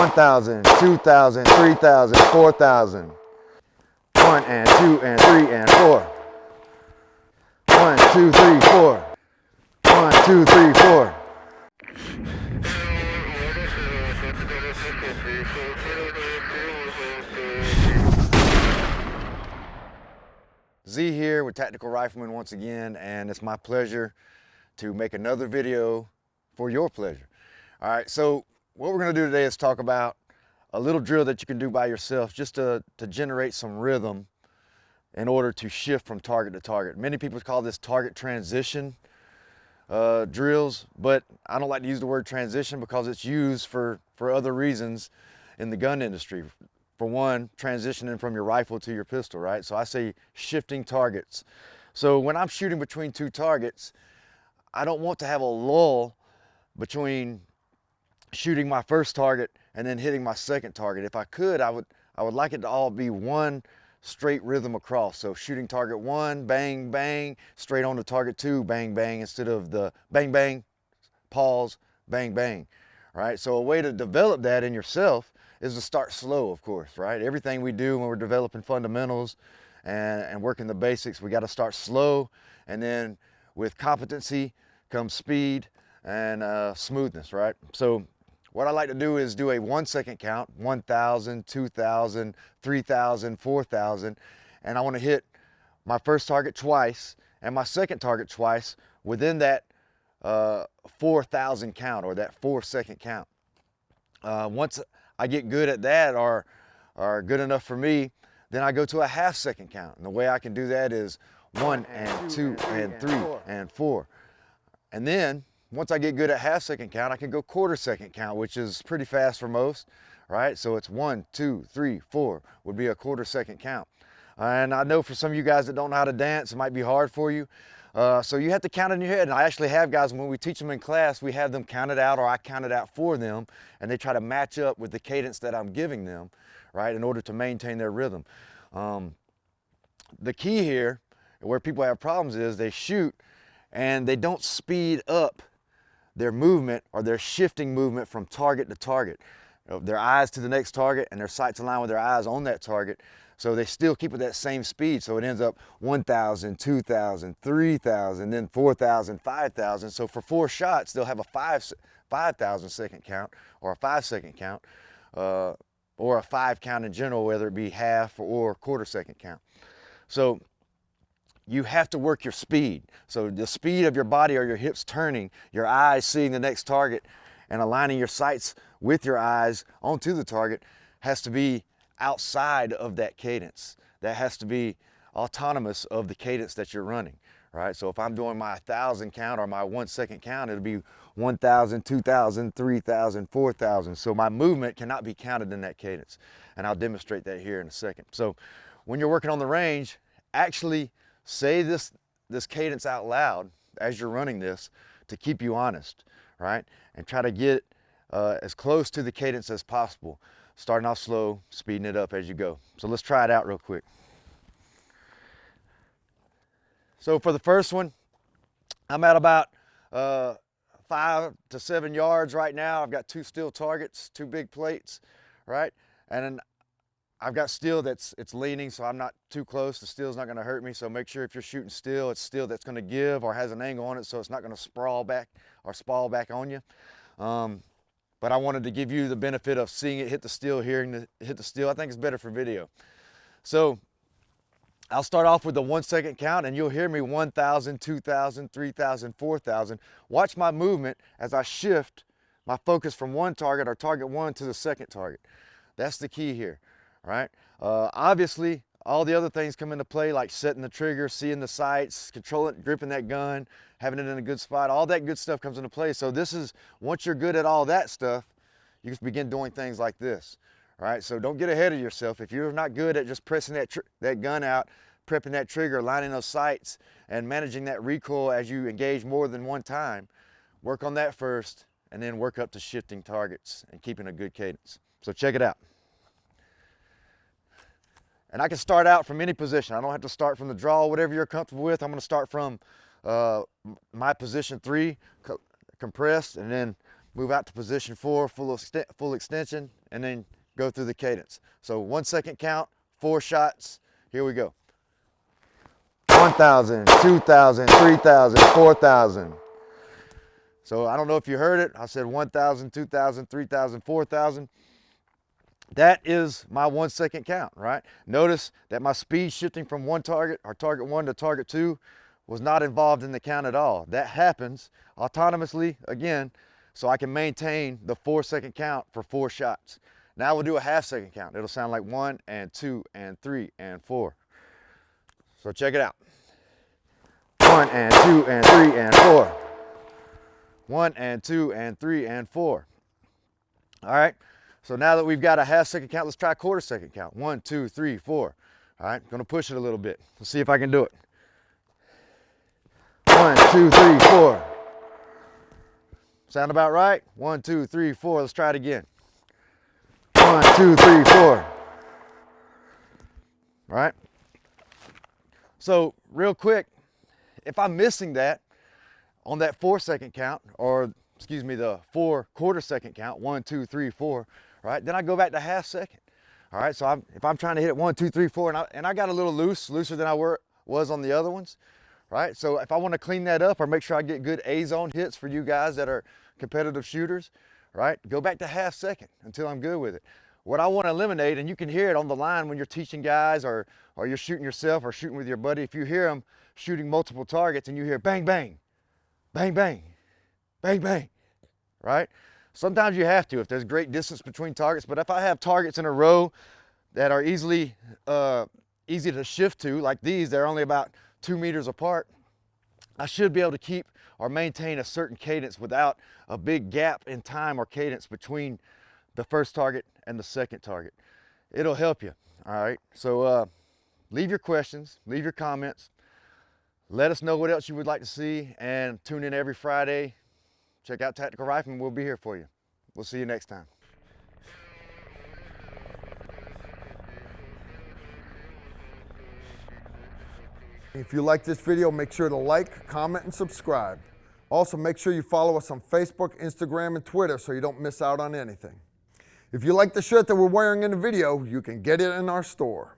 1,000, 2,000, 3,000, 4,000. 1 and 2 and 3 and 4. 1, 2, 3, 4. 1, 2, 3, 4. Z here with Tactical Rifleman once again, and it's my pleasure to make another video for your pleasure. All right, so what we're gonna do today is talk about a little drill that you can do by yourself just to generate some rhythm in order to shift from target to target. Many people call this target transition drills, but I don't like to use the word transition because it's used for other reasons in the gun industry. For one, transitioning from your rifle to your pistol, right? So I say shifting targets. So when I'm shooting between two targets, I don't want to have a lull between shooting my first target and then hitting my second target. If I could, I would like it to all be one straight rhythm across. So shooting target one, bang, bang, straight on to target two, bang, bang, instead of the bang, bang, pause, bang, bang, right? So a way to develop that in yourself is to start slow, of course, right? Everything we do when we're developing fundamentals and working the basics, we got to start slow, and then with competency comes speed and smoothness, right? So what I like to do is do a 1 second count, 1,000, 2,000, 3,000, 4,000, and I want to hit my first target twice and my second target twice within that 4,000 count, or that 4 second count. Once I get good at that, or good enough for me, then I go to a half second count. And the way I can do that is 1 and 2 and 3 and 4. And then once I get good at half second count, I can go quarter second count, which is pretty fast for most, right? So it's 1, 2, 3, 4 would be a quarter second count. And I know for some of you guys that don't know how to dance, it might be hard for you. So you have to count in your head. And I actually have guys, when we teach them in class, we have them count it out, or I count it out for them, and they try to match up with the cadence that I'm giving them, right, in order to maintain their rhythm. The key here, where people have problems, is they shoot and they don't speed up their movement or their shifting movement from target to target. Their eyes to the next target and their sights align with their eyes on that target. So they still keep at that same speed. So it ends up 1,000, 2,000, 3,000, then 4,000, 5,000. So for 4 shots, they'll have a 5,000 second count, or a 5 second count, or a 5 count in general, whether it be half or quarter second count. So you have to work your speed. So the speed of your body, or your hips turning, your eyes seeing the next target, and aligning your sights with your eyes onto the target, has to be outside of that cadence. That has to be autonomous of the cadence that you're running, right? So if I'm doing my 1,000 count or my 1 second count, it'll be 1,000, 2,000, 3,000, 4,000. So my movement cannot be counted in that cadence. And I'll demonstrate that here in a second. So when you're working on the range, actually say this cadence out loud as you're running this to keep you honest, right? And try to get as close to the cadence as possible. Starting off slow, speeding it up as you go. So let's try it out real quick. So for the first one, I'm at about 5 to 7 yards right now. I've got 2 steel targets, 2 big plates, right? And then I've got steel it's leaning, so I'm not too close. The steel's not gonna hurt me, so make sure if you're shooting steel, it's steel that's gonna give or has an angle on it, so it's not gonna sprawl back or spall back on you. But I wanted to give you the benefit of seeing it hit the steel, hearing it hit the steel. I think it's better for video. So I'll start off with the 1 second count, and you'll hear me 1,000, 2,000, 3,000, 4,000. Watch my movement as I shift my focus from one target, or target one, to the second target. That's the key here, right? Obviously, all the other things come into play, like setting the trigger, seeing the sights, controlling, gripping that gun, having it in a good spot. All that good stuff comes into play. So this is, once you're good at all that stuff, you can begin doing things like this, right? So don't get ahead of yourself. If you're not good at just pressing that gun out, prepping that trigger, lining those sights, and managing that recoil as you engage more than one time, work on that first, and then work up to shifting targets and keeping a good cadence. So check it out. And I can start out from any position. I don't have to start from the draw, whatever you're comfortable with. I'm gonna start from my position 3, compressed, and then move out to position 4, full extension, and then go through the cadence. So 1 second count, 4 shots. Here we go. 1,000, 2,000, 3,000, 4,000. So I don't know if you heard it. I said 1,000, 2,000, 3,000, 4,000. That is my 1 second count, right? Notice that my speed shifting from one target, or target 1 to target 2, was not involved in the count at all. That happens autonomously, again, so I can maintain the 4 second count for 4 shots. Now we'll do a half second count. It'll sound like 1 and 2 and 3 and 4. So check it out. 1 and 2 and 3 and 4. 1 and 2 and 3 and 4. All right, so now that we've got a half second count, let's try a quarter second count. 1, 2, 3, 4. All right, gonna push it a little bit. Let's see if I can do it. 1, 2, 3, 4. Sound about right? 1, 2, 3, 4. Let's try it again. 1, 2, 3, 4. All right. So real quick, if I'm missing that on that 4 second count, or excuse me, the 4 quarter second count, 1, 2, 3, 4, right? Then I go back to half second. All right, so if I'm trying to hit it 1, 2, 3, 4, and I got a little looser than I was on the other ones, right? So if I want to clean that up or make sure I get good A-zone hits for you guys that are competitive shooters, right? Go back to half second until I'm good with it. What I want to eliminate, and you can hear it on the line when you're teaching guys or you're shooting yourself or shooting with your buddy, if you hear them shooting multiple targets and you hear bang, bang, bang, bang, bang, bang, right? Sometimes you have to if there's great distance between targets, but if I have targets in a row that are easy to shift to, like these, they're only about 2 meters apart, I should be able to keep or maintain a certain cadence without a big gap in time or cadence between the first target and the second target. It'll help you, all right? So leave your questions, leave your comments. Let us know what else you would like to see, and tune in every Friday. Check out Tactical Rifleman. We'll be here for you. We'll see you next time. If you like this video, make sure to like, comment, and subscribe. Also, make sure you follow us on Facebook, Instagram, and Twitter so you don't miss out on anything. If you like the shirt that we're wearing in the video, you can get it in our store.